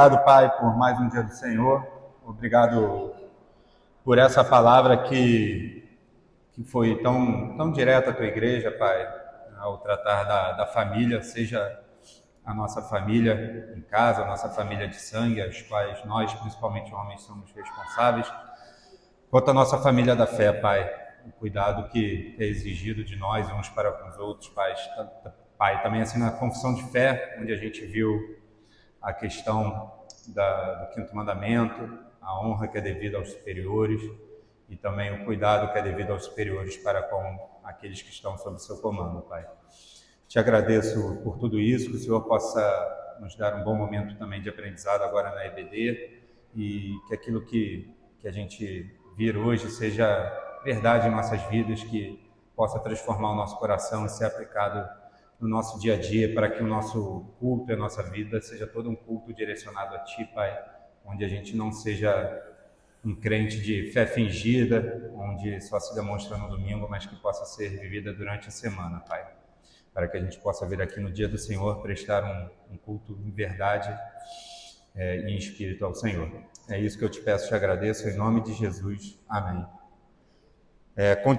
Obrigado, Pai, por mais um dia do Senhor. Obrigado por essa palavra que foi tão direta à Tua igreja, Pai, ao tratar da família, seja a nossa família em casa, a nossa família de sangue, as quais nós, principalmente homens, somos responsáveis, quanto a nossa família da fé, Pai, o cuidado que é exigido de nós uns para com os outros, Pai, também assim na confissão de fé, onde a gente viu a questão do quinto mandamento, a honra que é devida aos superiores e também o cuidado que é devido aos superiores para com aqueles que estão sob seu comando, Pai. Te agradeço por tudo isso, que o Senhor possa nos dar um bom momento também de aprendizado agora na EBD e que aquilo que a gente vir hoje seja verdade em nossas vidas, que possa transformar o nosso coração e ser aplicado no nosso dia a dia, para que o nosso culto e a nossa vida seja todo um culto direcionado a Ti, Pai, onde a gente não seja um crente de fé fingida, onde só se demonstra no domingo, mas que possa ser vivida durante a semana, Pai, para que a gente possa vir aqui no dia do Senhor prestar um culto em verdade e em espírito ao Senhor. É isso que eu te peço, te agradeço, em nome de Jesus. Amém.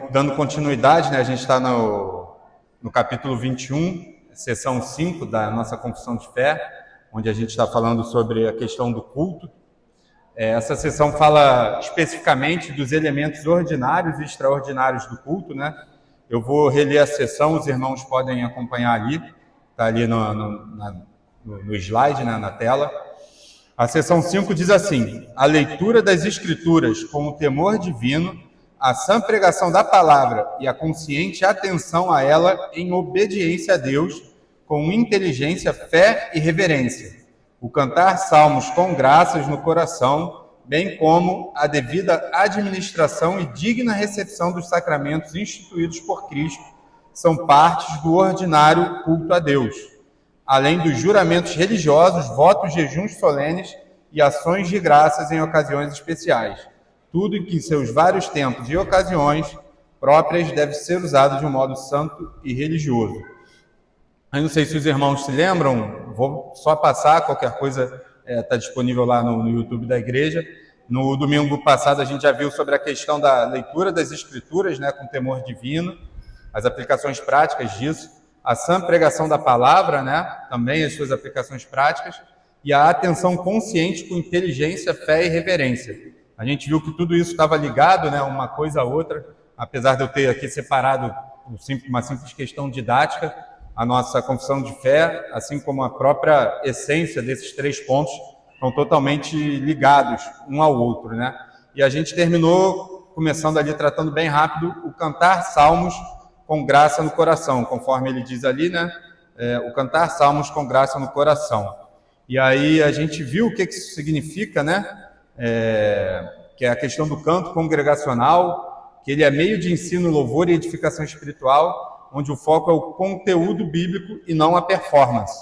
Dando continuidade, né, a gente está no capítulo 21, seção 5 da nossa confissão de fé, onde a gente está falando sobre a questão do culto. Essa seção fala especificamente dos elementos ordinários e extraordinários do culto, né? Eu vou reler a seção, os irmãos podem acompanhar ali, está ali no slide, né, na tela. A seção 5 diz assim: a leitura das Escrituras com o temor divino, a sã pregação da palavra e a consciente atenção a ela em obediência a Deus, com inteligência, fé e reverência. O cantar salmos com graças no coração, bem como a devida administração e digna recepção dos sacramentos instituídos por Cristo, são partes do ordinário culto a Deus, além dos juramentos religiosos, votos, jejuns solenes e ações de graças em ocasiões especiais. Tudo em que em seus vários tempos e ocasiões próprias deve ser usado de um modo santo e religioso. Eu não sei se os irmãos se lembram, vou só passar, qualquer coisa está disponível lá no YouTube da igreja. No domingo passado a gente já viu sobre a questão da leitura das Escrituras, né, com temor divino, as aplicações práticas disso, a sã pregação da palavra, né, também as suas aplicações práticas, e a atenção consciente com inteligência, fé e reverência. A gente viu que tudo isso estava ligado, né, uma coisa a outra, apesar de eu ter aqui separado uma simples questão didática, a nossa confissão de fé, assim como a própria essência desses 3 pontos, estão totalmente ligados um ao outro, né? E a gente terminou começando ali, tratando bem rápido, o cantar salmos com graça no coração, conforme ele diz ali, né? O cantar salmos com graça no coração. E aí a gente viu o que isso significa, né? Que é a questão do canto congregacional, que ele é meio de ensino, louvor e edificação espiritual, onde o foco é o conteúdo bíblico e não a performance.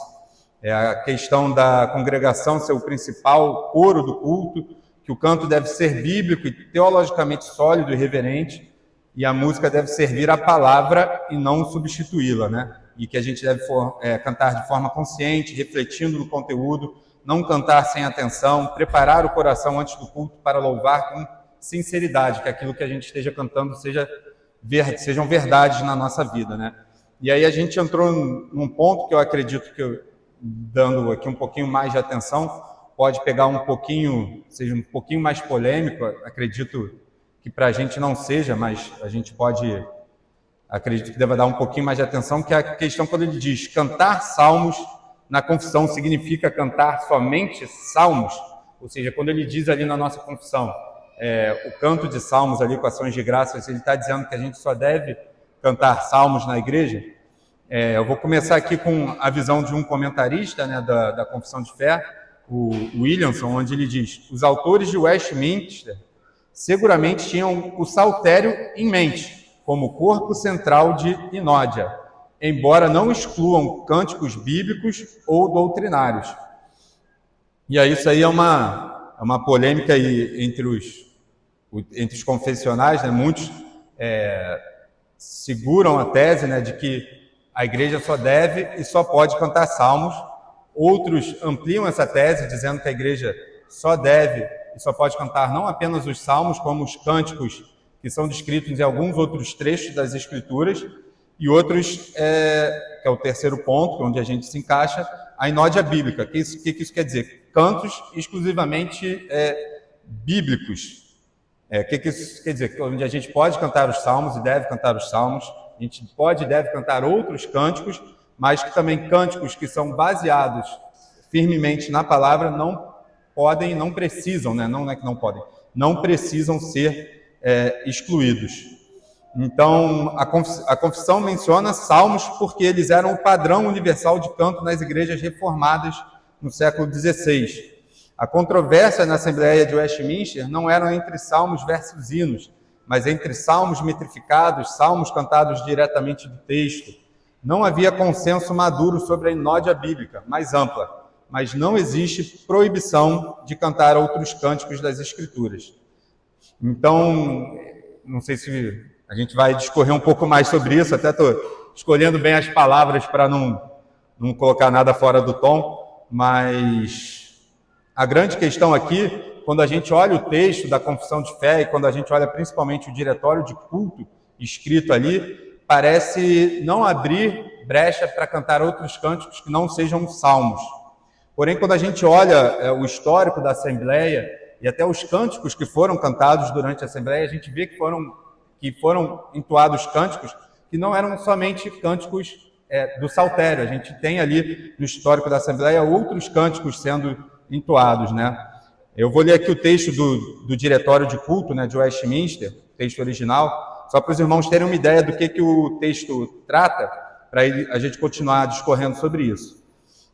É a questão da congregação ser o principal coro do culto, que o canto deve ser bíblico e teologicamente sólido e reverente, e a música deve servir à palavra e não substituí-la, né? E que a gente deve cantar de forma consciente, refletindo no conteúdo, não cantar sem atenção, preparar o coração antes do culto para louvar com sinceridade, que aquilo que a gente esteja cantando sejam verdades na nossa vida, né? E aí a gente entrou num ponto que eu acredito que, dando aqui um pouquinho mais de atenção, pode pegar seja um pouquinho mais polêmico, acredito que para a gente não seja, mas a gente acredito que deva dar um pouquinho mais de atenção, que é a questão quando ele diz cantar salmos na confissão significa cantar somente salmos, ou seja, quando ele diz ali na nossa confissão, o canto de salmos ali com ações de graças, ele está dizendo que a gente só deve cantar salmos na igreja. Eu vou começar aqui com a visão de um comentarista, né, da confissão de fé, o Williamson, onde ele diz: os autores de Westminster seguramente tinham o saltério em mente, como corpo central de Inódia, embora não excluam cânticos bíblicos ou doutrinários. E aí isso aí é uma polêmica aí entre os confessionais, né? Muitos seguram a tese, né, de que a igreja só deve e só pode cantar salmos Outros ampliam essa tese, dizendo que a igreja só deve e só pode cantar não apenas os salmos, como os cânticos que são descritos em alguns outros trechos das Escrituras, e outros, que é o terceiro ponto, onde a gente se encaixa, a inódia bíblica. O que isso quer dizer? Cantos exclusivamente bíblicos. O que isso quer dizer? Onde a gente pode cantar os salmos e deve cantar os salmos, a gente pode e deve cantar outros cânticos, mas que também cânticos que são baseados firmemente na palavra não podem, não precisam, né? Não é que não podem, não precisam ser excluídos. Então, a confissão menciona salmos porque eles eram o padrão universal de canto nas igrejas reformadas no século XVI. A controvérsia na Assembleia de Westminster não era entre salmos versus hinos, mas entre salmos metrificados, salmos cantados diretamente do texto. Não havia consenso maduro sobre a inódia bíblica, mais ampla, mas não existe proibição de cantar outros cânticos das Escrituras. Então, não sei se a gente vai discorrer um pouco mais sobre isso, até estou escolhendo bem as palavras para não colocar nada fora do tom, mas a grande questão aqui, quando a gente olha o texto da confissão de fé e quando a gente olha principalmente o diretório de culto escrito ali, parece não abrir brecha para cantar outros cânticos que não sejam salmos. Porém, quando a gente olha o histórico da Assembleia e até os cânticos que foram cantados durante a Assembleia, a gente vê que foram entoados cânticos que não eram somente cânticos do saltério. A gente tem ali no histórico da Assembleia outros cânticos sendo entoados, né? Eu vou ler aqui o texto do diretório de culto, né, de Westminster, texto original, só para os irmãos terem uma ideia do que o texto trata, para a gente continuar discorrendo sobre isso.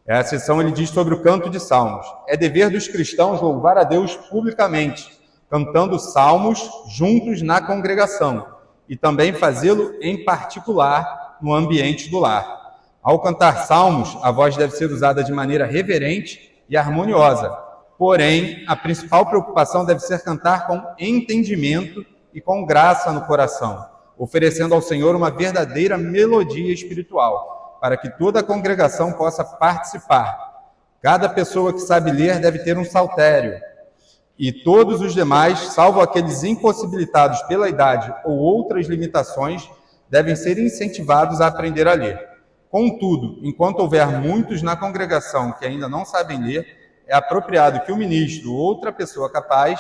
A seção ele diz sobre o canto de salmos. É dever dos cristãos louvar a Deus publicamente, cantando salmos juntos na congregação, e também fazê-lo em particular no ambiente do lar. Ao cantar salmos, a voz deve ser usada de maneira reverente e harmoniosa. Porém, a principal preocupação deve ser cantar com entendimento e com graça no coração, oferecendo ao Senhor uma verdadeira melodia espiritual, para que toda a congregação possa participar. Cada pessoa que sabe ler deve ter um saltério, e todos os demais, salvo aqueles impossibilitados pela idade ou outras limitações, devem ser incentivados a aprender a ler. Contudo, enquanto houver muitos na congregação que ainda não sabem ler, é apropriado que o ministro ou outra pessoa capaz,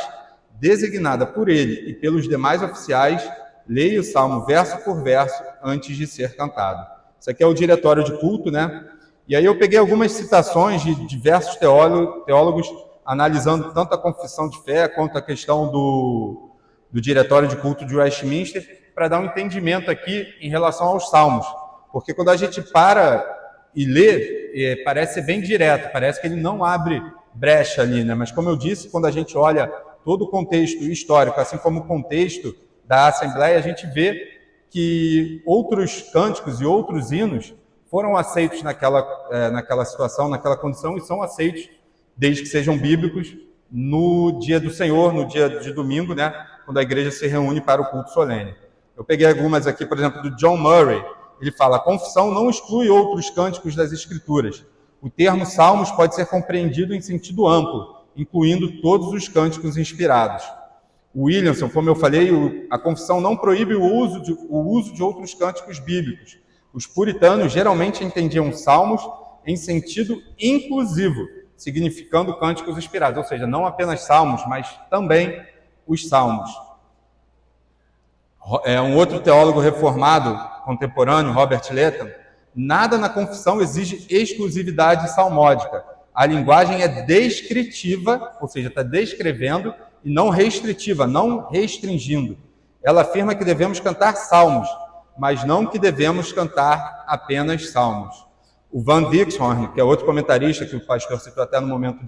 designada por ele e pelos demais oficiais, leia o salmo verso por verso antes de ser cantado. Isso aqui é o diretório de culto, né? E aí eu peguei algumas citações de diversos teólogos analisando tanto a confissão de fé quanto a questão do diretório de culto de Westminster, para dar um entendimento aqui em relação aos salmos. Porque quando a gente para e lê, parece ser bem direto, parece que ele não abre brecha ali, né? Mas como eu disse, quando a gente olha todo o contexto histórico, assim como o contexto da Assembleia, a gente vê que outros cânticos e outros hinos foram aceitos naquela situação, naquela condição, e são aceitos, desde que sejam bíblicos, no dia do Senhor, no dia de domingo, né, quando a igreja se reúne para o culto solene. Eu peguei algumas aqui, por exemplo, do John Murray. Ele fala: a confissão não exclui outros cânticos das Escrituras. O termo salmos pode ser compreendido em sentido amplo, incluindo todos os cânticos inspirados. O Williamson, como eu falei, a confissão não proíbe o uso de outros cânticos bíblicos. Os puritanos geralmente entendiam salmos em sentido inclusivo, significando cânticos inspirados, ou seja, não apenas salmos, mas também os salmos. Um outro teólogo reformado contemporâneo, Robert Letton: nada na confissão exige exclusividade salmódica. A linguagem é descritiva, ou seja, está descrevendo, e não restritiva, não restringindo. Ela afirma que devemos cantar salmos, mas não que devemos cantar apenas salmos. O Van Dixhoorn, que é outro comentarista que o pastor citou até no momento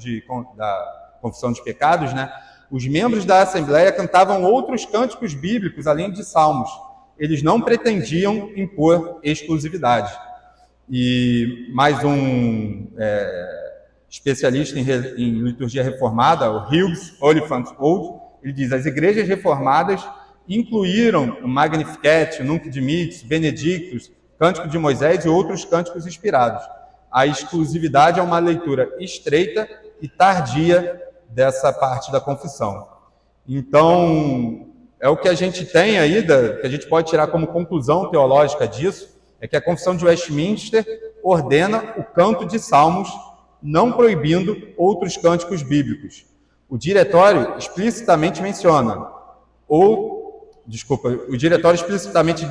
da confissão dos pecados, né? Os membros da Assembleia cantavam outros cânticos bíblicos além de salmos. Eles não pretendiam impor exclusividade. E mais um especialista em liturgia reformada, o Hughes Oliphant Old, ele diz: as igrejas reformadas incluíram o Magnificat, o Nunc Dimittis, Benedictus, Cântico de Moisés e outros cânticos inspirados. a exclusividade é uma leitura estreita e tardia dessa parte da confissão. Então, é o que a gente tem aí, que a gente pode tirar como conclusão teológica disso, é que a Confissão de Westminster ordena o canto de salmos, não proibindo outros cânticos bíblicos. O diretório explicitamente menciona, o diretório explicitamente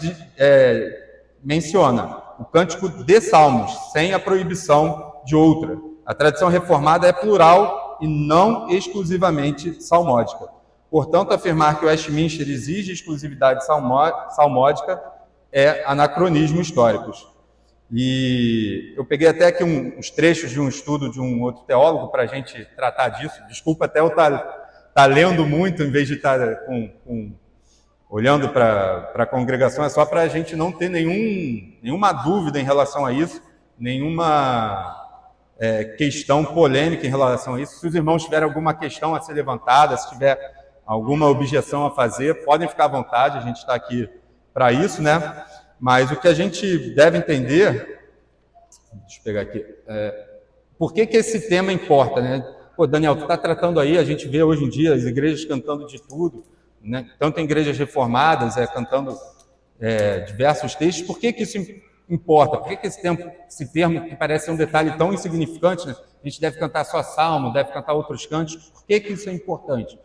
menciona o cântico de salmos, sem a proibição de outra. A tradição reformada é plural e não exclusivamente salmódica. Portanto, afirmar que o Westminster exige exclusividade salmódica é anacronismo históricos. E eu peguei até aqui uns trechos de um estudo de um outro teólogo para a gente tratar disso. Desculpa até eu estar lendo muito em vez de estar olhando para a congregação, é só para a gente não ter nenhuma dúvida em relação a isso, nenhuma questão polêmica em relação a isso. Se os irmãos tiverem alguma questão a ser levantada, se tiver alguma objeção a fazer, podem ficar à vontade, a gente está aqui para isso, né? Mas o que a gente deve entender, deixa eu pegar aqui, por que esse tema importa, né? Pô, Daniel, tu está tratando aí, a gente vê hoje em dia as igrejas cantando de tudo, né? Tanto em igrejas reformadas, cantando diversos textos. Por que isso importa? Por que esse termo que parece um detalhe tão insignificante, né? A gente deve cantar só salmo, deve cantar outros cânticos. Por que isso é importante?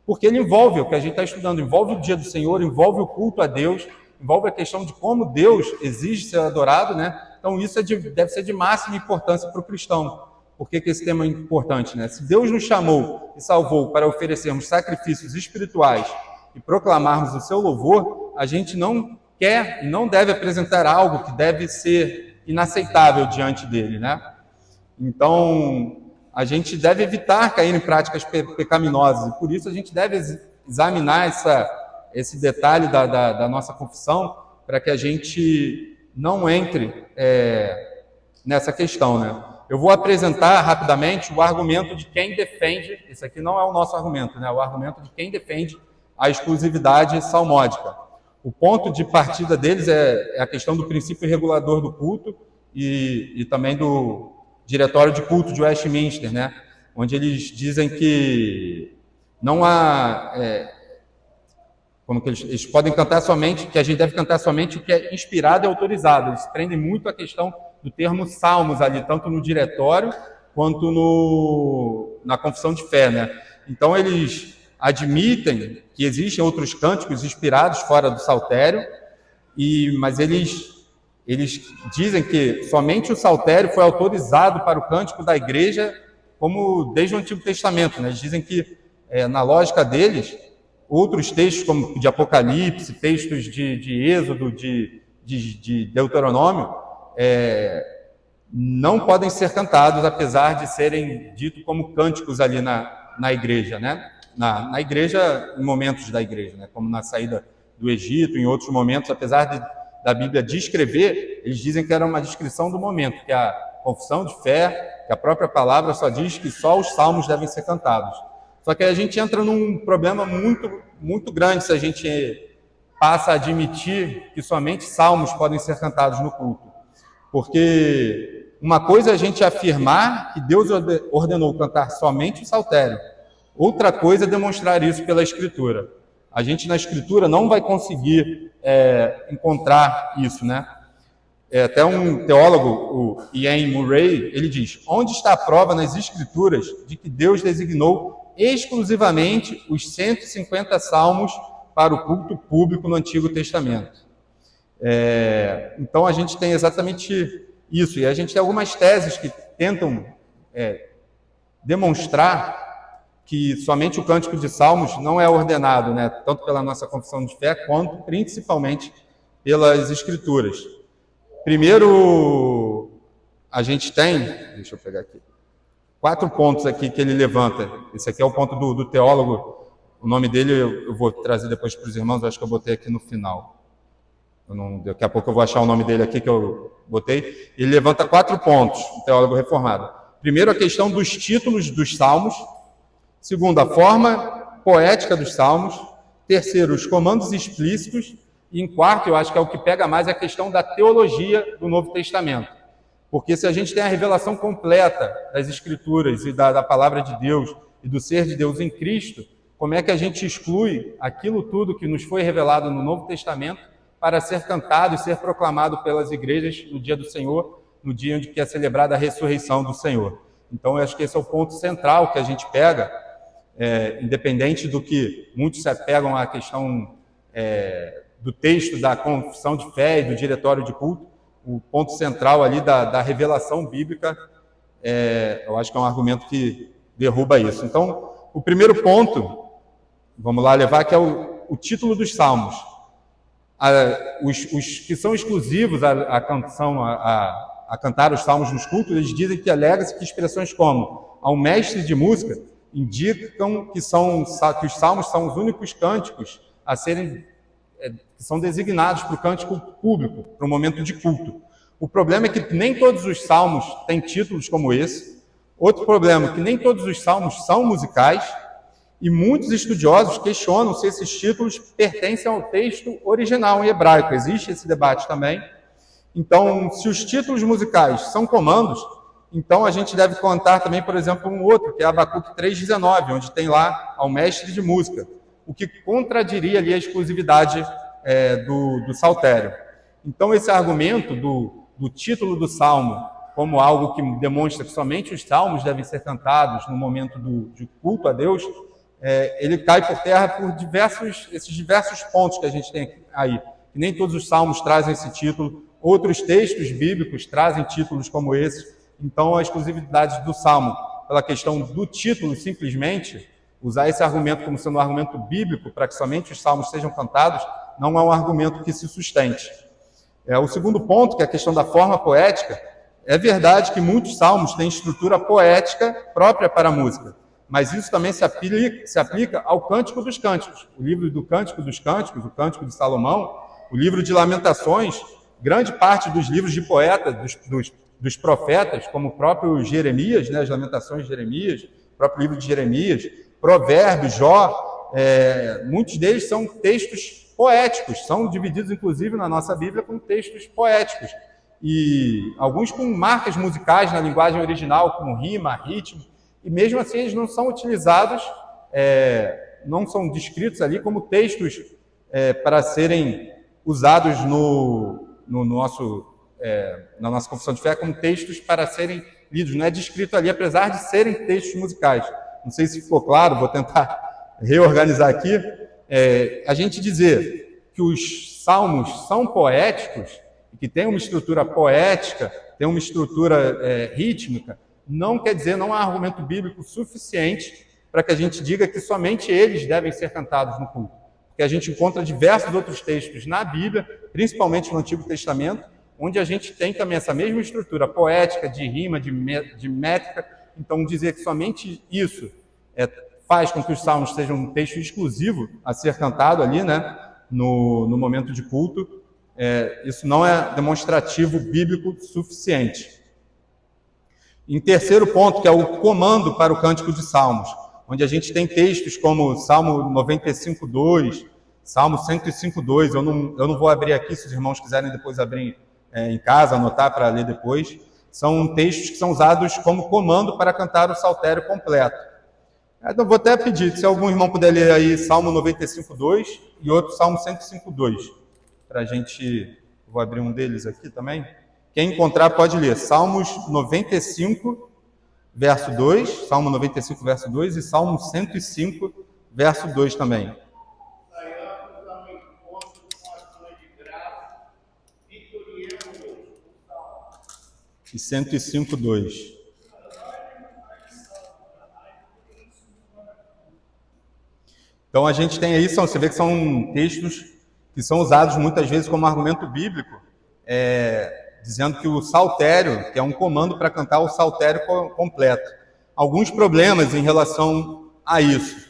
Porque ele envolve o que a gente está estudando, envolve o dia do Senhor, envolve o culto a Deus, envolve a questão de como Deus exige ser adorado, né? Então isso deve ser de máxima importância para o cristão. Por que esse tema é importante, né? Se Deus nos chamou e salvou para oferecermos sacrifícios espirituais e proclamarmos o seu louvor, a gente não quer e não deve apresentar algo que deve ser inaceitável diante dele, né? Então, a gente deve evitar cair em práticas pecaminosas, e por isso a gente deve examinar esse detalhe da nossa confissão, para que a gente não entre nessa questão, né? Eu vou apresentar rapidamente o argumento de quem defende, esse aqui não é o nosso argumento, né? O argumento de quem defende a exclusividade salmódica. O ponto de partida deles é a questão do princípio regulador do culto e também do Diretório de Culto de Westminster, né? Onde eles dizem que não há... como que eles podem cantar somente, que a gente deve cantar somente o que é inspirado e autorizado. Eles prendem muito a questão do termo salmos ali, tanto no diretório quanto na confissão de fé, né? Então eles admitem que existem outros cânticos inspirados fora do saltério, mas eles dizem que somente o saltério foi autorizado para o cântico da igreja, como desde o Antigo Testamento, né? Eles dizem que, na lógica deles, outros textos, como de Apocalipse, textos de Êxodo, de Deuteronômio, não podem ser cantados, apesar de serem ditos como cânticos ali na igreja, né? Na igreja, em momentos da igreja, né? Como na saída do Egito, em outros momentos, apesar da Bíblia descrever, eles dizem que era uma descrição do momento, que a confissão de fé, que a própria palavra só diz que só os salmos devem ser cantados. Só que a gente entra num problema muito, muito grande se a gente passa a admitir que somente salmos podem ser cantados no culto. Porque uma coisa é a gente afirmar que Deus ordenou cantar somente o saltério. Outra coisa é demonstrar isso pela Escritura. A gente na Escritura não vai conseguir encontrar isso, né? Até um teólogo, o Ian Murray, ele diz: onde está a prova nas Escrituras de que Deus designou exclusivamente os 150 salmos para o culto público no Antigo Testamento? Então a gente tem exatamente isso, e a gente tem algumas teses que tentam demonstrar que somente o cântico de salmos não é ordenado, né? Tanto pela nossa confissão de fé, quanto principalmente pelas Escrituras. Primeiro, a gente tem, deixa eu pegar aqui, 4 pontos aqui que ele levanta. Esse aqui é o ponto do teólogo, o nome dele eu vou trazer depois para os irmãos, eu acho que eu botei aqui no final. Daqui a pouco eu vou achar o nome dele aqui que eu botei. Ele levanta 4 pontos, o teólogo reformado. Primeiro, a questão dos títulos dos salmos. Segundo, a forma poética dos salmos. Terceiro, os comandos explícitos. E em quarto, eu acho que é o que pega mais, a questão da teologia do Novo Testamento. Porque se a gente tem a revelação completa das Escrituras e da palavra de Deus e do ser de Deus em Cristo, como é que a gente exclui aquilo tudo que nos foi revelado no Novo Testamento para ser cantado e ser proclamado pelas igrejas no dia do Senhor, no dia onde é celebrada a ressurreição do Senhor? Então, eu acho que esse é o ponto central que a gente pega, independente do que muitos se apegam à questão do texto da confissão de fé e do diretório de culto. O ponto central ali da revelação bíblica, eu acho que é um argumento que derruba isso. Então, o primeiro ponto, vamos lá levar, que é o título dos salmos. Os que são exclusivos à canção, a cantar os salmos nos cultos, eles dizem que alega-se que expressões como ao mestre de música indicam que os salmos são os únicos cânticos a serem que são designados para o cântico público, para o momento de culto. O problema é que nem todos os salmos têm títulos como esse. Outro problema é que nem todos os salmos são musicais, e muitos estudiosos questionam se esses títulos pertencem ao texto original em hebraico. Existe esse debate também. Então, se os títulos musicais são comandos, então a gente deve contar também, por exemplo, um outro, que é Abacuque 3,19, onde tem lá ao mestre de música, o que contradiria ali a exclusividade do saltério. Então, esse argumento do título do salmo como algo que demonstra que somente os salmos devem ser cantados no momento de culto a Deus, ele cai por terra por esses diversos pontos que a gente tem aí. Nem todos os salmos trazem esse título, outros textos bíblicos trazem títulos como esse. Então, a exclusividade do salmo, pela questão do título, simplesmente, usar esse argumento como sendo um argumento bíblico para que somente os salmos sejam cantados, não é um argumento que se sustente. O segundo ponto, que é a questão da forma poética, é verdade que muitos salmos têm estrutura poética própria para a música, mas isso também se aplica ao Cântico dos Cânticos. O livro do Cântico dos Cânticos, o Cântico de Salomão, o livro de Lamentações, grande parte dos livros de poetas, dos profetas, como o próprio Jeremias, as Lamentações de Jeremias, o próprio livro de Jeremias, Provérbios, Jó, muitos deles são textos poéticos, são divididos inclusive na nossa Bíblia como textos poéticos, e alguns com marcas musicais na linguagem original, como rima, ritmo, e mesmo assim eles não são utilizados, não são descritos ali como textos para serem usados na nossa confissão de fé como textos para serem lidos, não é descrito ali, apesar de serem textos musicais. Não sei se ficou claro, vou tentar reorganizar aqui. A gente dizer que os salmos são poéticos, que tem uma estrutura poética, tem uma estrutura rítmica, não quer dizer, não há argumento bíblico suficiente para que a gente diga que somente eles devem ser cantados no culto. Porque a gente encontra diversos outros textos na Bíblia, principalmente no Antigo Testamento, onde a gente tem também essa mesma estrutura poética, de rima, de métrica. Então, dizer que somente isso faz com que os salmos sejam um texto exclusivo a ser cantado ali, no momento de culto, isso não é demonstrativo bíblico suficiente. Em terceiro ponto, que é o comando para o Cântico de Salmos, onde a gente tem textos como Salmo 95:2, Salmo 105:2. Eu não vou abrir aqui, se os irmãos quiserem depois abrir em casa, anotar para ler depois. São textos que são usados como comando para cantar o saltério completo. Então, vou até pedir, se algum irmão puder ler aí Salmo 95:2 e outro Salmo 105:2, para a gente... Vou abrir um deles aqui também. Quem encontrar pode ler Salmos 95, verso 2, Salmo 95, verso 2 e Salmo 105, verso 2 também. E 105, 2. Então a gente tem aí, você vê que são textos que são usados muitas vezes como argumento bíblico, dizendo que o saltério, que é um comando para cantar o saltério completo. Alguns problemas em relação a isso.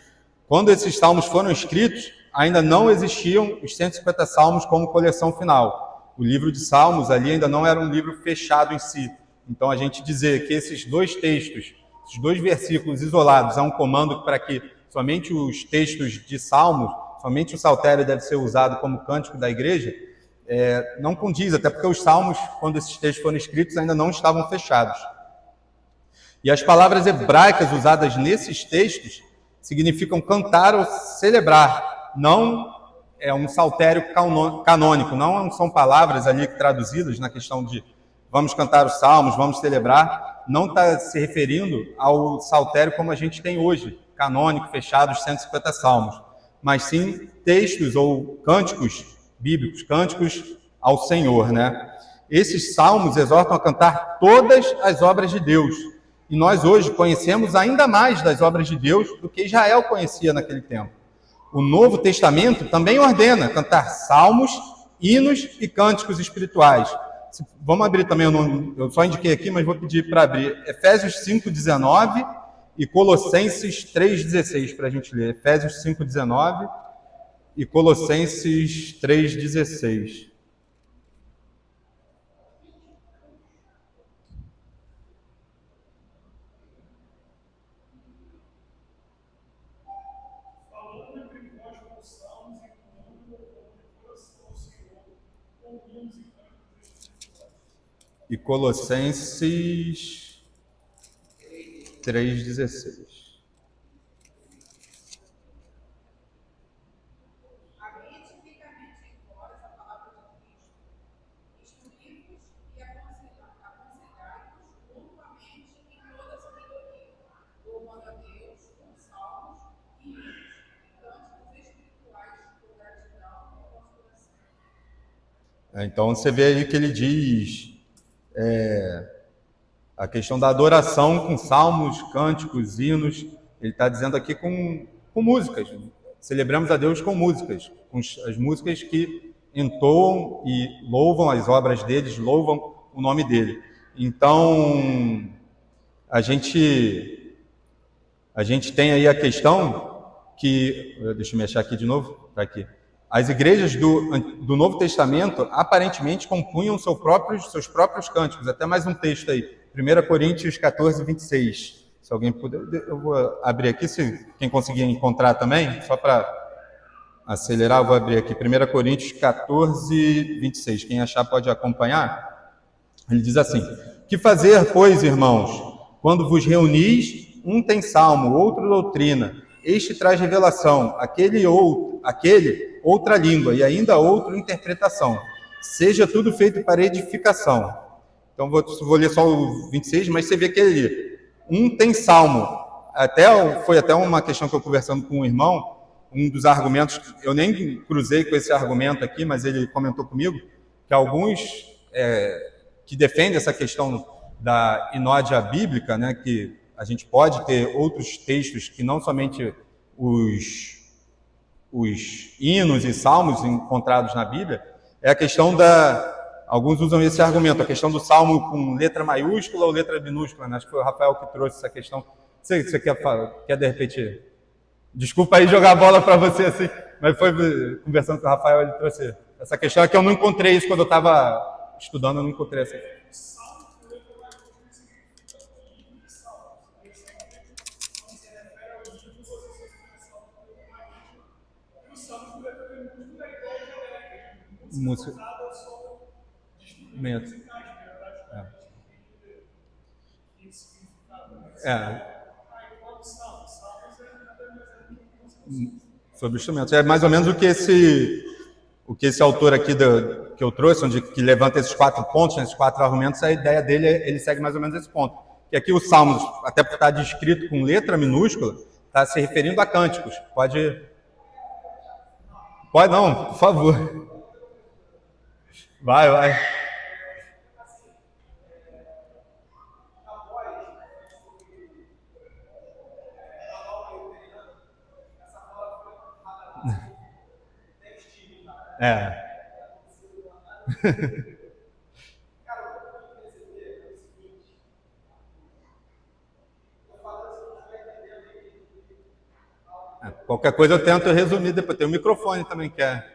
Quando esses salmos foram escritos, ainda não existiam os 150 salmos como coleção final. O livro de Salmos ali ainda não era um livro fechado em si. Então a gente dizer que esses dois textos, esses dois versículos isolados, é um comando para que somente os textos de Salmos, somente o saltério deve ser usado como cântico da igreja, não condiz, até porque os salmos, quando esses textos foram escritos, ainda não estavam fechados. E as palavras hebraicas usadas nesses textos significam cantar ou celebrar, não é um saltério canônico, não são palavras ali traduzidas na questão de vamos cantar os salmos, vamos celebrar, não está se referindo ao saltério como a gente tem hoje, canônico, fechado, os 150 salmos, mas sim textos ou cânticos bíblicos, cânticos ao Senhor, né? Esses salmos exortam a cantar todas as obras de Deus, e nós hoje conhecemos ainda mais das obras de Deus do que Israel conhecia naquele tempo. O Novo Testamento também ordena cantar salmos, hinos e cânticos espirituais. Vamos abrir também, eu só indiquei aqui, mas vou pedir para abrir Efésios 5,19 e Colossenses 3,16 para a gente ler. Efésios 5,19 e Colossenses 3,16. E Colossenses 3,16. Então você vê aí que ele diz a questão da adoração com salmos, cânticos, hinos. Ele está dizendo aqui com músicas. Celebramos a Deus com músicas, com as músicas que entoam e louvam as obras deles, louvam o nome dele. Então, a gente tem aí a questão que... Deixa eu me achar aqui de novo. Está aqui. As igrejas do Novo Testamento aparentemente compunham seus próprios cânticos. Até mais um texto aí. 1 Coríntios 14, 26. Se alguém puder... Eu vou abrir aqui, se quem conseguir encontrar também, só para acelerar, eu vou abrir aqui. 1 Coríntios 14, 26. Quem achar pode acompanhar. Ele diz assim: que fazer, pois, irmãos, quando vos reunis, um tem salmo, outro doutrina, este traz revelação, aquele outra língua, e ainda outro interpretação. Seja tudo feito para edificação. Então vou ler só o 26, mas você vê que ele, um tem salmo. Foi até uma questão que eu conversando com um irmão, um dos argumentos, eu nem cruzei com esse argumento aqui, mas ele comentou comigo, que alguns que defendem essa questão da inódia bíblica, né, que a gente pode ter outros textos que não somente os hinos e salmos encontrados na Bíblia, é a questão alguns usam esse argumento, a questão do salmo com letra maiúscula ou letra minúscula, né? Acho que foi o Rafael que trouxe essa questão. Você quer de repente... Desculpa aí jogar a bola para você assim, mas foi conversando com o Rafael, ele trouxe essa questão, que eu não encontrei isso quando eu estava estudando, eu não encontrei essa. Música. Sobre instrumentos. É mais ou menos o que esse autor aqui que eu trouxe, que levanta esses 4 pontos, esses 4 argumentos, a ideia dele, ele segue mais ou menos esse ponto. Que aqui os salmos, até por estar descrito com letra minúscula, está se referindo a cânticos. Pode não, por favor. Vai. Qualquer coisa eu tento resumir depois. Tem o microfone também que é.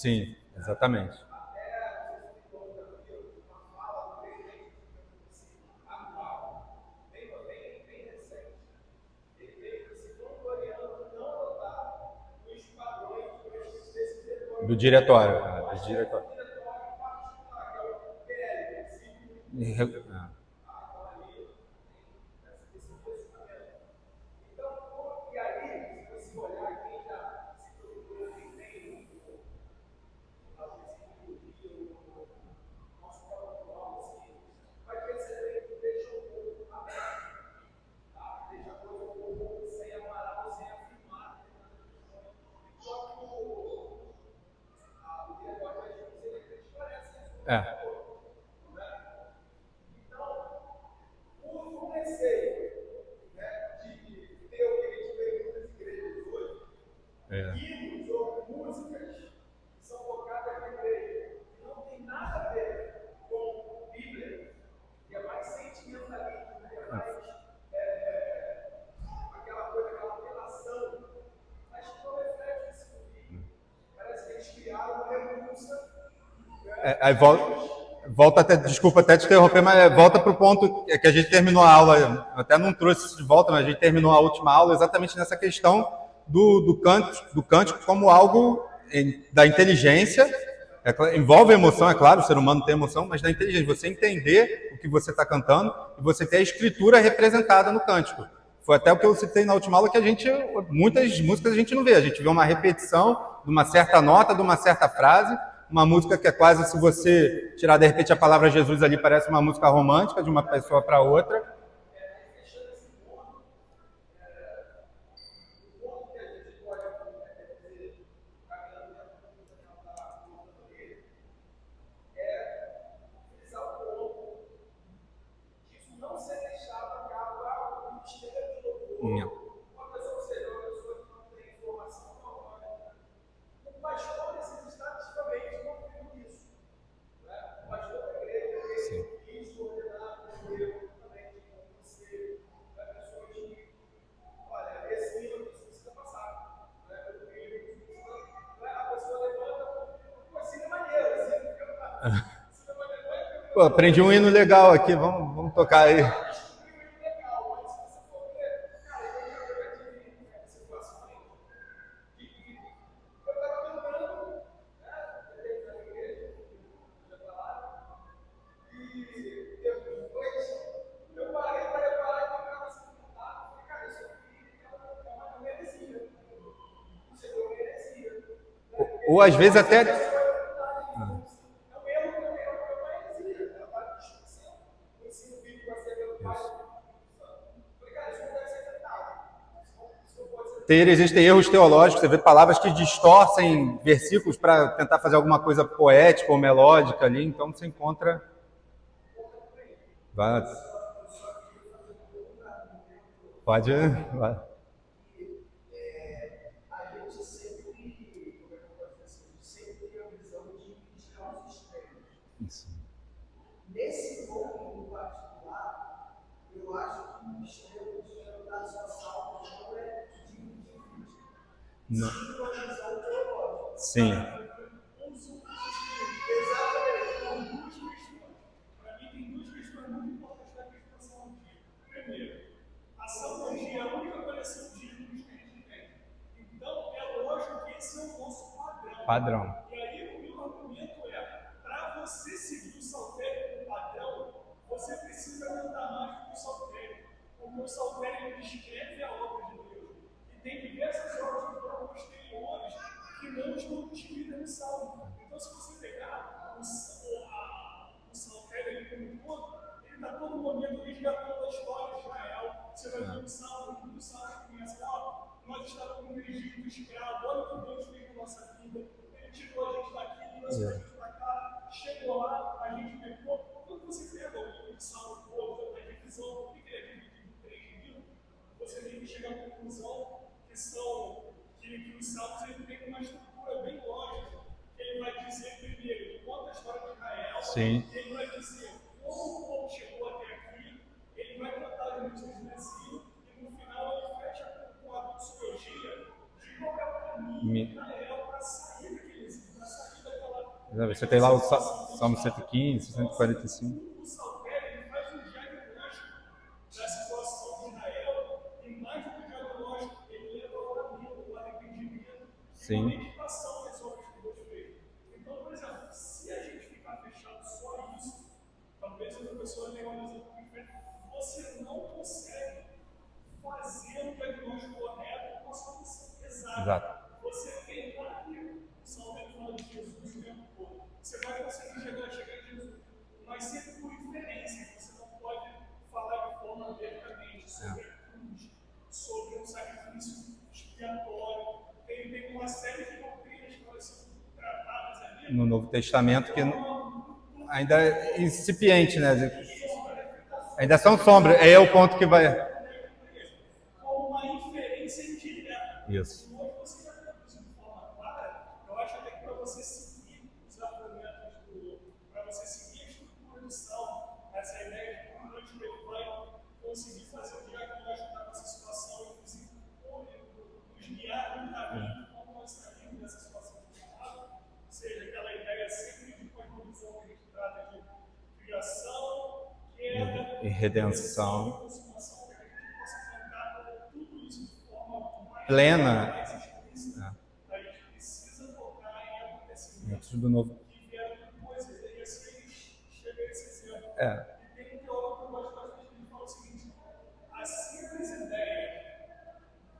Sim, exatamente. Do diretório. Do diretório. Ah. É. É. Aí volta até, desculpa até te interromper, mas volta para o ponto que a gente terminou a aula, até não trouxe isso de volta, mas a gente terminou a última aula exatamente nessa questão do cântico como algo da inteligência, envolve emoção, é claro, o ser humano tem emoção, mas da inteligência, você entender o que você está cantando e você ter a escritura representada no cântico. Foi até o que eu citei na última aula, que muitas músicas a gente não vê, a gente vê uma repetição de uma certa nota, de uma certa frase, uma música que é quase, se você tirar de repente a palavra Jesus ali, parece uma música romântica de uma pessoa para outra. Sim. Pô, aprendi um hino legal aqui, vamos tocar aí. Ou às vezes até. Existem erros teológicos, você vê palavras que distorcem versículos para tentar fazer alguma coisa poética ou melódica ali, então você encontra. Vai. Pode. Vai. Isso. Nesse ponto em particular, eu acho que o extremo de da sua salva não é de sincronizar o teológico. Sim. Exatamente. São duas questões. Para mim, tem duas questões muito importantes da questão salvífica. Primeiro, a salmogia é a única coleção de hinos que a gente tem. Então, é lógico que esse é o nosso padrão. E aí, o meu argumento é, para você seguir o saltério como padrão, você precisa cantar mais do que o saltério. Porque o saltério descreve a obra de Deus. E tem diversas obras que foram posteriores que não estão descritas no Salmo. Então, se você pegar o saltério ali como um todo, ele está todo momento resgatando a história de Israel. Você vai ver um salmo que começa lá, nós estávamos no Egito escravo, olha o que Deus fez na nossa vida. Ele tirou a gente daqui, trouxe a gente para cá, chegou lá, a gente pegou. Quando você pega o salmo todo, a divisão, o que é dividido em 3 livros, você tem que chegar à conclusão que os salmos ele tem uma estrutura bem lógica. Ele vai dizer primeiro, ele conta a história de Israel. Sim. Ele vai dizer como o povo chegou até aqui. Ele vai tratar de motivos de Messias. E no final ele fecha com a doxologia de qual é o caminho de Israel para sair daquele exílio, para sair Você tem lá o Salmo 115, 145. O Saltério ele faz um diagnóstico da situação de Israel, e mais do que o diagnóstico, ele leva ao amigo, ao arrependimento, Sim. e meditação das obras que Deus fez. Então, por exemplo, se a gente ficar fechado só isso, talvez outra pessoa tenha uma visão diferente, você não consegue fazer um diagnóstico correto com a solução exata. Exato. Você tem lá que o Saltério fala de Jesus o tempo todo. Você vai conseguir chegar em Jesus, mas sempre por inferência. Você não pode falar de forma abertamente sobre a cruz, sobre um sacrifício expiatório. Tem uma série de doutrinas que elas são tratadas ali No Novo Testamento, que ainda é incipiente, né? Ainda são sombras. É o ponto que vai. como uma inferência indireta. Isso. Hoje você já tem isso de forma clara. Eu acho até que para você seguir os argumentos para você seguir a estrutura do salmo, essa ideia de como ele vai conseguir fazer o diagnóstico da nossa situação e nos guiar no caminho como nós saímos dessa situação que ou seja, aquela ideia sempre de cosmovisão que a gente trata de criação, queda E redenção consumação, para que a gente possa cantar tudo isso de forma mais plena. explícita. A gente precisa focar em acontecimentos Dentro do novo. que vieram depois, e assim chega a esse exemplo. É. E tem um teólogo que eu gosto bastante que ele fala o seguinte: a simples ideia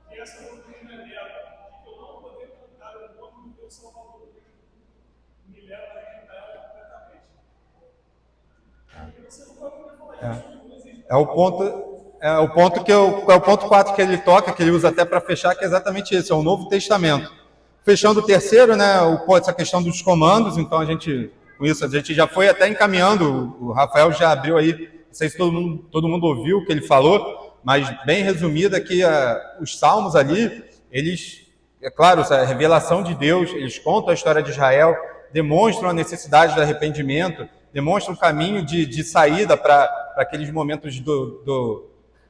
que essa doutrina leva, de que eu não poder cantar o nome do meu Salvador, me leva a rejeitar ela completamente. E você não pode poder falar disso, não existe. É o ponto é o ponto 4 que ele toca, que ele usa até para fechar, que é exatamente isso, é o Novo Testamento. Fechando o terceiro, né, essa questão dos comandos, então com isso a gente já foi até encaminhando, o Rafael já abriu aí, não sei se todo mundo ouviu o que ele falou, mas bem resumido aqui, os salmos ali, eles, é claro, a revelação de Deus, eles contam a história de Israel, demonstram a necessidade do arrependimento, demonstram o caminho de saída para aqueles momentos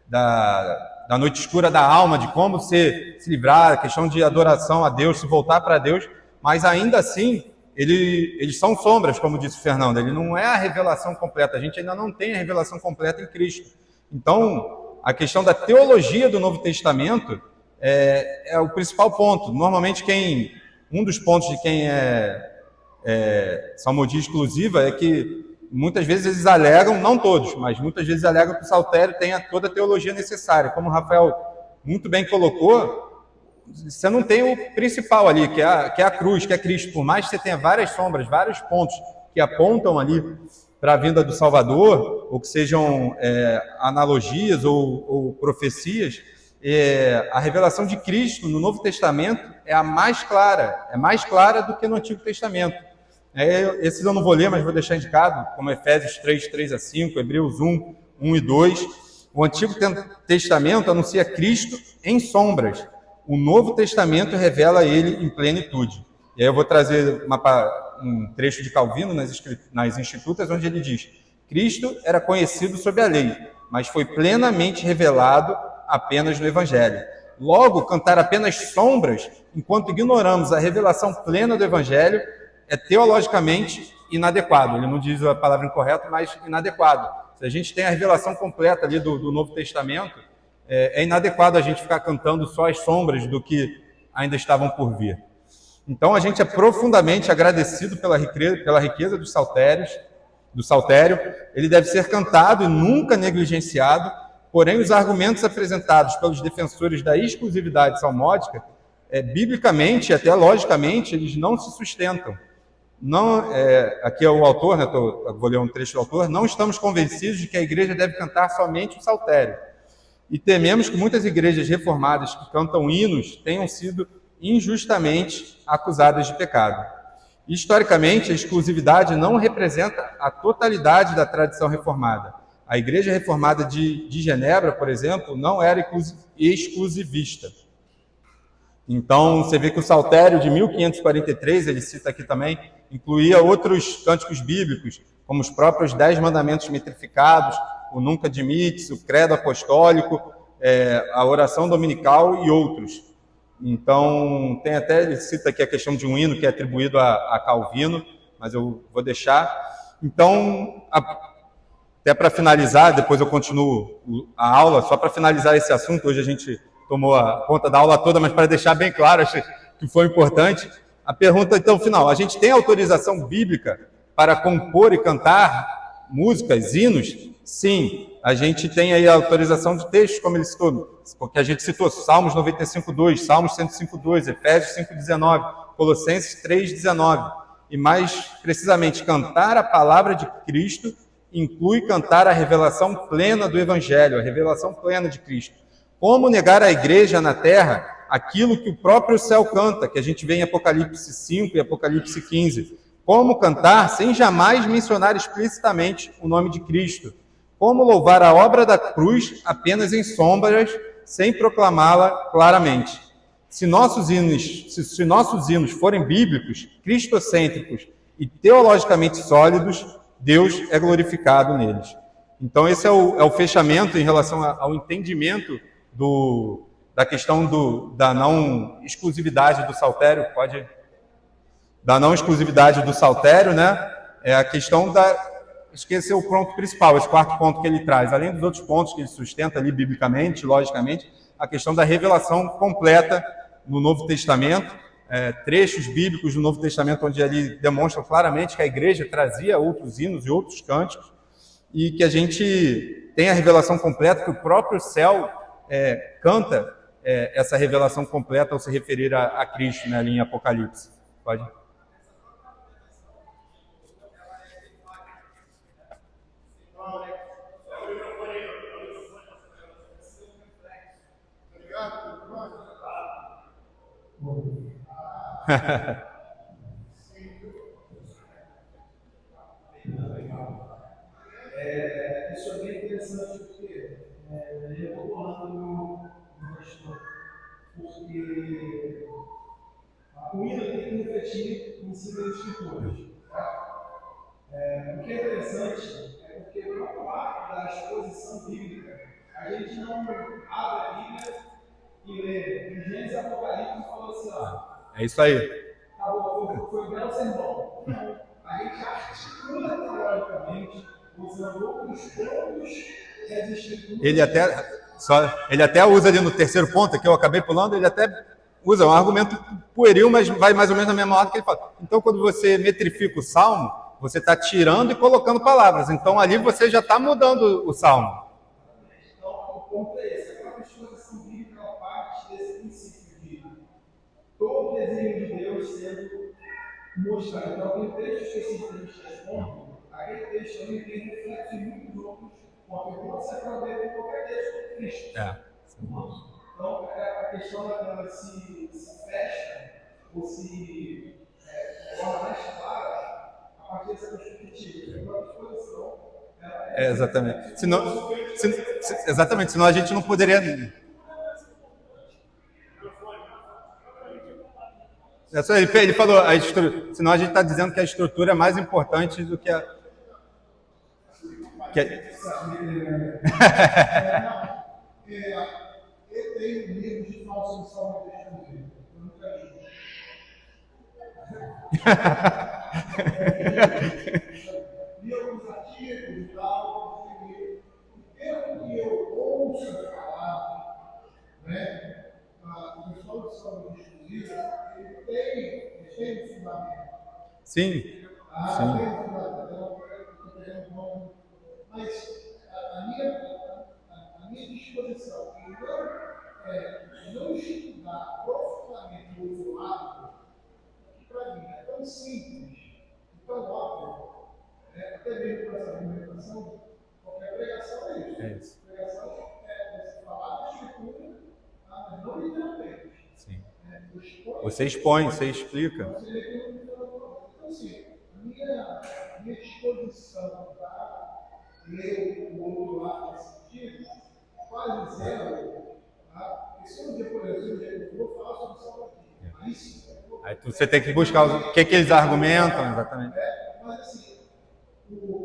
da noite escura da alma, de como se livrar, a questão de adoração a Deus, se voltar para Deus, mas ainda assim, eles são sombras, como disse o Fernando, ele não é a revelação completa, a gente ainda não tem a revelação completa em Cristo. Então, a questão da teologia do Novo Testamento é o principal ponto. Normalmente, um dos pontos de quem é salmodia exclusiva é que muitas vezes eles alegam, não todos, mas muitas vezes alegam que o saltério tenha toda a teologia necessária. Como o Rafael muito bem colocou, você não tem o principal ali, que é a cruz, que é Cristo. Por mais que você tenha várias sombras, vários pontos que apontam ali para a vinda do Salvador, ou que sejam analogias ou profecias, a revelação de Cristo no Novo Testamento é a mais clara do que no Antigo Testamento. Esses eu não vou ler, mas vou deixar indicado, como Efésios 3:3-5, Hebreus 1 e 2. O Antigo Testamento anuncia Cristo em sombras. O Novo Testamento revela ele em plenitude. E aí eu vou trazer um trecho de Calvino nas Institutas, onde ele diz: Cristo era conhecido sob a lei, mas foi plenamente revelado apenas no Evangelho. Logo, cantar apenas sombras, enquanto ignoramos a revelação plena do Evangelho, é teologicamente inadequado. Ele não diz a palavra incorreta, mas inadequado. Se a gente tem a revelação completa ali do Novo Testamento, é inadequado a gente ficar cantando só as sombras do que ainda estavam por vir. Então, a gente é profundamente agradecido pela riqueza do saltério. Ele deve ser cantado e nunca negligenciado, porém, os argumentos apresentados pelos defensores da exclusividade salmódica, biblicamente e até logicamente, eles não se sustentam. Aqui é o autor, né, vou ler um trecho do autor: não estamos convencidos de que a igreja deve cantar somente o saltério. E tememos que muitas igrejas reformadas que cantam hinos tenham sido injustamente acusadas de pecado. Historicamente, a exclusividade não representa a totalidade da tradição reformada. A Igreja Reformada de Genebra, por exemplo, não era exclusivista. Então, você vê que o Saltério de 1543, ele cita aqui também, incluía outros cânticos bíblicos, como os próprios 10 mandamentos metrificados, o Nunca Dimittis, o Credo Apostólico, a oração dominical e outros. Então, ele cita aqui a questão de um hino que é atribuído a Calvino, mas eu vou deixar. Então, até para finalizar, depois eu continuo a aula, só para finalizar esse assunto, hoje a gente tomou a conta da aula toda, mas para deixar bem claro, acho que foi importante. A pergunta, então, final, a gente tem autorização bíblica para compor e cantar músicas, hinos? Sim, a gente tem aí a autorização de textos, como ele citou, porque a gente citou Salmos 95:2, Salmos 105:2, Efésios 5:19, Colossenses 3:19, e mais precisamente, cantar a palavra de Cristo inclui cantar a revelação plena do Evangelho, a revelação plena de Cristo. Como negar à igreja na terra aquilo que o próprio céu canta, que a gente vê em Apocalipse 5 e Apocalipse 15? Como cantar sem jamais mencionar explicitamente o nome de Cristo? Como louvar a obra da cruz apenas em sombras, sem proclamá-la claramente? Se nossos hinos forem bíblicos, cristocêntricos e teologicamente sólidos, Deus é glorificado neles. Então, esse é o fechamento em relação ao entendimento da questão da não exclusividade do saltério. Da não exclusividade do saltério, né? É a questão esquecer o ponto principal, esse quarto ponto que ele traz, além dos outros pontos que ele sustenta ali biblicamente, logicamente, a questão da revelação completa no Novo Testamento, trechos bíblicos do Novo Testamento onde ele demonstra claramente que a igreja trazia outros hinos e outros cânticos, e que a gente tem a revelação completa, que o próprio céu canta essa revelação completa ao se referir a Cristo, né, ali em Apocalipse. Pode? Isso é bem interessante porque eu estou falando no pastor, porque o hino tem que refletir em cima das escrituras. O que é interessante é porque uma parte da exposição bíblica, a gente não abre a Bíblia e lê. Em Gênesis Apocalipse falou assim, É isso aí. Acabou, foi um belo sermão. A gente articula teologicamente, usando outros pontos das escrituras. Ele até usa ali no terceiro ponto, que eu acabei pulando, ele até usa um argumento pueril, mas vai mais ou menos na mesma ordem que ele fala. Então, quando você metrifica o salmo, você está tirando e colocando palavras. Então, ali você já está mudando o salmo. Então, o ponto é esse. A própria exposição bíblica é uma parte desse princípio de todo o desenho de Deus sendo mostrado. Então, tem textos que esses textos respondem. Aquele texto também tem reflexo em muitos outros, porque você pode ver em qualquer texto de Cristo. Então, a questão dela se fecha ou se torna mais clara a partir dessa perspectiva. A própria exposição. Exatamente. Exatamente, senão a gente não poderia. Ele falou, senão a gente está dizendo que a estrutura é mais importante do que a. Eu tenho livros de falsificação de eu nunca li. Li alguns artigos e tal, pelo que eu ouço falar, né, a questão de saúde exclusiva, ele tem fundamento. Sim. Tem fundamento. Mas a minha disposição em não estudar profundamente o outro lado, que para mim é tão simples, tão óbvio, até mesmo para essa argumentação, qualquer pregação é isso. Pregação é você falar da escritura, mas não literalmente. Sim. Você expõe, você explica. Então, assim, a minha disposição para ler o outro lado nesse sentido, quase zero. Esse é um dia, por exemplo, eu vou falar sobre salvação. Aí você tem que buscar o que eles argumentam, exatamente. Mas assim,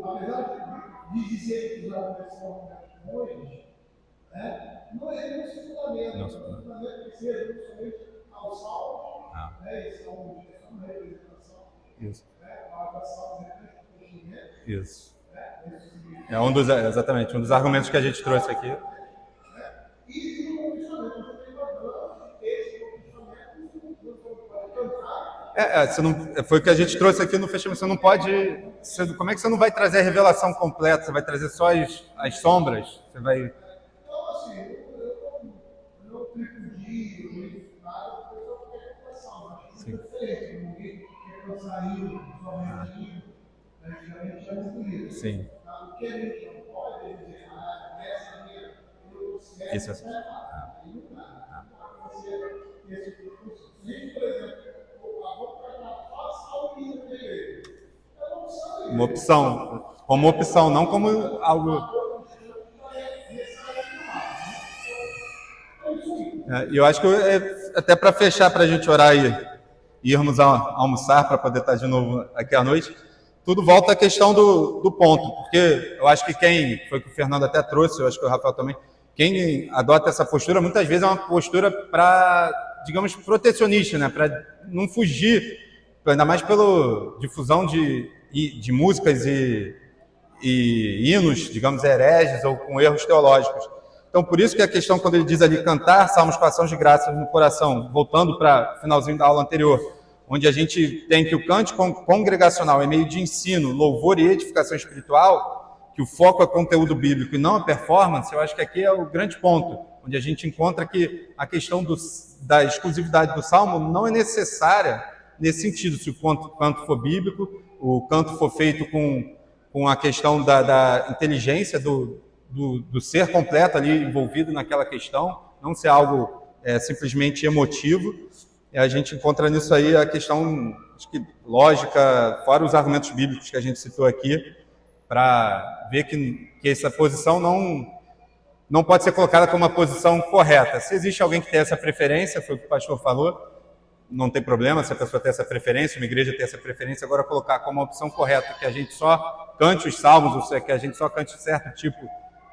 apesar de dizer que os argumentos são argumentos bons, não é esse o fundamento. O fundamento que seja justamente ao salvo, esse é uma representação. Isso. Isso. Exatamente, um dos argumentos que a gente trouxe aqui. Foi o que a gente trouxe aqui no fechamento. Você não pode. Como é que você não vai trazer a revelação completa? Você vai trazer só as sombras? Você vai. Sim. Sim. Isso é. Uma opção. Como opção, não como algo. Eu acho que até para fechar, para a gente orar e irmos almoçar, para poder estar de novo aqui à noite, tudo volta à questão do ponto, porque eu acho que foi que o Fernando até trouxe, eu acho que o Rafael também, quem adota essa postura, muitas vezes é uma postura para, digamos, protecionista, né? Para não fugir, ainda mais pela difusão de músicas e hinos, digamos, hereges ou com erros teológicos. Então, por isso que a questão, quando ele diz ali, cantar salmos com ações de graças no coração, voltando para o finalzinho da aula anterior, onde a gente tem que o cântico congregacional é meio de ensino, louvor e edificação espiritual, que o foco é conteúdo bíblico e não a performance, eu acho que aqui é o grande ponto, onde a gente encontra que a questão da exclusividade do salmo não é necessária nesse sentido, se o canto for bíblico, o canto for feito com a questão da inteligência do ser completo ali envolvido naquela questão, não ser algo simplesmente emotivo. E a gente encontra nisso aí a questão, acho que lógica, fora os argumentos bíblicos que a gente citou aqui, para ver que essa posição não pode ser colocada como uma posição correta. Se existe alguém que tem essa preferência, foi o que o pastor falou, não tem problema se a pessoa tem essa preferência, uma igreja tem essa preferência, agora colocar como uma opção correta, que a gente só cante os salmos, ou que a gente só cante certo tipo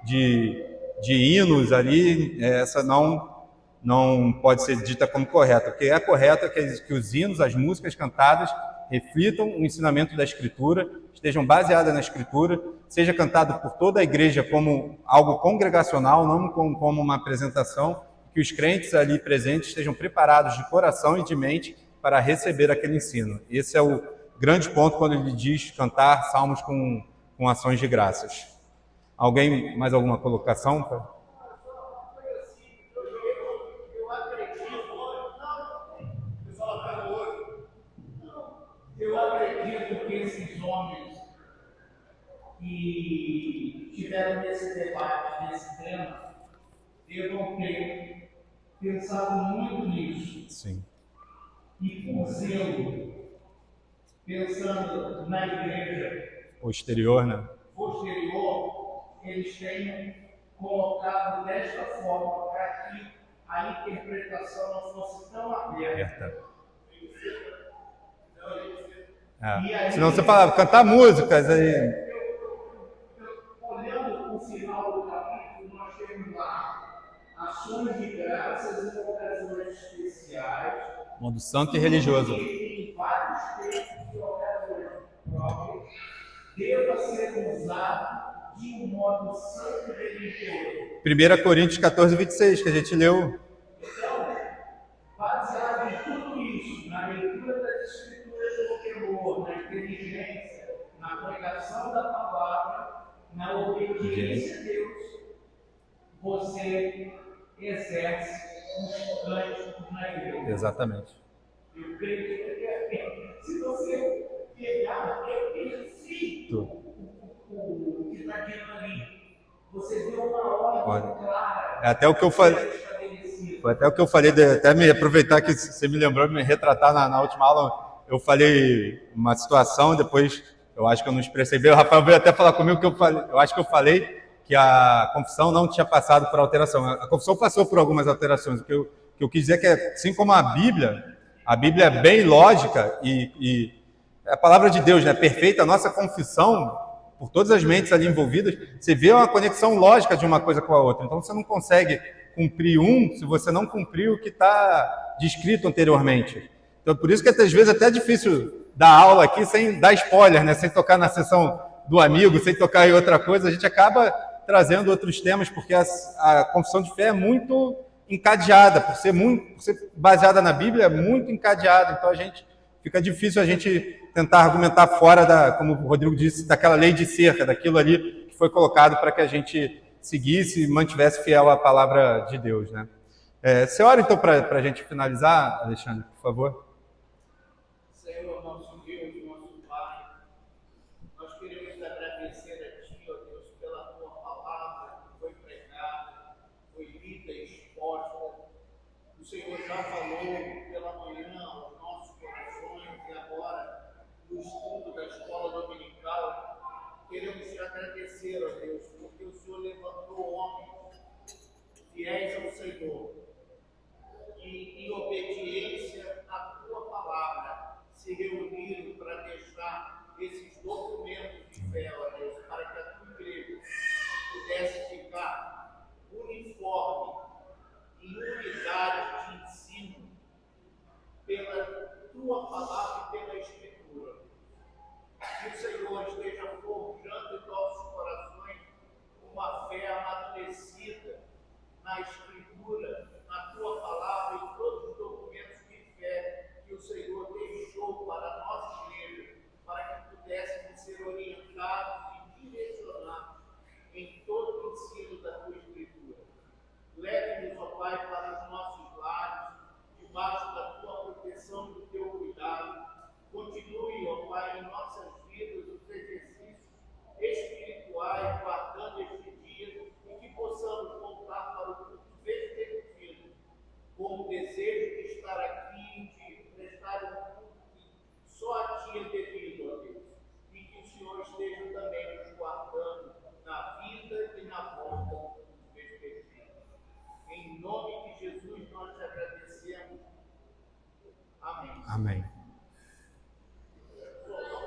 de hinos ali, essa não pode ser dita como correta. O que é correto é que os hinos, as músicas cantadas, reflitam o ensinamento da Escritura, estejam baseadas na Escritura, seja cantado por toda a igreja como algo congregacional, não como uma apresentação, que os crentes ali presentes estejam preparados de coração e de mente para receber aquele ensino. Esse é o grande ponto quando ele diz cantar salmos com ações de graças. Alguém, mais alguma colocação? Eu acredito que esses homens que tiveram nesse debate, nesse tema, devam ter pensado muito nisso. Sim. E por zelo, pensando na igreja posterior, né? Eles tenham colocado desta forma para que a interpretação não fosse tão aberta. Senão você falava, cantar músicas aí. Olhando o final do capítulo, nós temos lá ações de graças em ocasiões especiais. Modo santo e religioso. E em vários textos de ocasiões próprias, deva ser usado de um modo santo e religioso. 1 Coríntios 14, 26, que a gente leu. Então, baseado em tudo isso, na leitura das Escrituras do temor, na inteligência, na pregação da palavra, na obediência a Deus, você exerce os cânticos na igreja. Exatamente. Eu creio que se você pegar o que está dito ali, você deu uma ordem clara. É até o que eu falei. Foi até o que eu falei, até me aproveitar que você me lembrou, me retratar na última aula. Eu falei uma situação e depois eu acho que eu não expressei bem. O Rafael veio até falar comigo que eu acho que eu falei que a confissão não tinha passado por alteração. A confissão passou por algumas alterações. O que eu quis dizer é que, assim como a Bíblia é bem lógica e a palavra de Deus, né, perfeita, a nossa confissão, por todas as mentes ali envolvidas, você vê uma conexão lógica de uma coisa com a outra. Então você não consegue cumprir se você não cumprir o que está descrito anteriormente. Então por isso que às vezes é até difícil dar aula aqui sem dar spoiler, né, sem tocar na sessão do amigo, sem tocar em outra coisa, a gente acaba trazendo outros temas, porque a confissão de fé é muito encadeada, por ser baseada na Bíblia, é muito encadeada, então fica difícil a gente tentar argumentar fora como o Rodrigo disse, daquela lei de cerca, daquilo ali que foi colocado para que a gente seguisse e mantivesse fiel à palavra de Deus, né? Você ora então para a gente finalizar, Alexandre, por favor? Senhor, nosso Deus, nosso Pai, nós queremos agradecer a Ti, ó Deus, pela Tua palavra que foi pregada, foi lida e exposta. O Senhor já falou pela manhã aos nossos corações e agora no estudo da escola dominical. Queremos Te agradecer, ó Deus, porque o Senhor levantou homens fiéis ao Senhor e em obediência à Tua palavra se reuniram para deixar esses documentos de fé, ó Deus, para que a Tua igreja pudesse ficar uniforme, em unidade de ensino, pela Tua palavra e pela Escritura. Que o Senhor esteja forjando em nossos corações uma fé amadurecida na Escritura, na Tua palavra e todos os documentos de fé que o Senhor deixou para a nossa igreja, para que pudéssemos ser orientados e direcionados em todo o ensino da Tua Escritura. Leve-nos, ó Pai, para os nossos lares, debaixo da Tua proteção e do Teu cuidado. Continue, ó Pai, em nossas vidas os exercícios espirituais, guardando este dia, e que possamos voltar para o culto vespertino, com o desejo de estar aqui, de prestar um culto que só a Ti é devido, ó Deus, e que o Senhor esteja também nos guardando na vida e na volta do culto vespertino. Em nome de Jesus nós te agradecemos. Amém. Amém.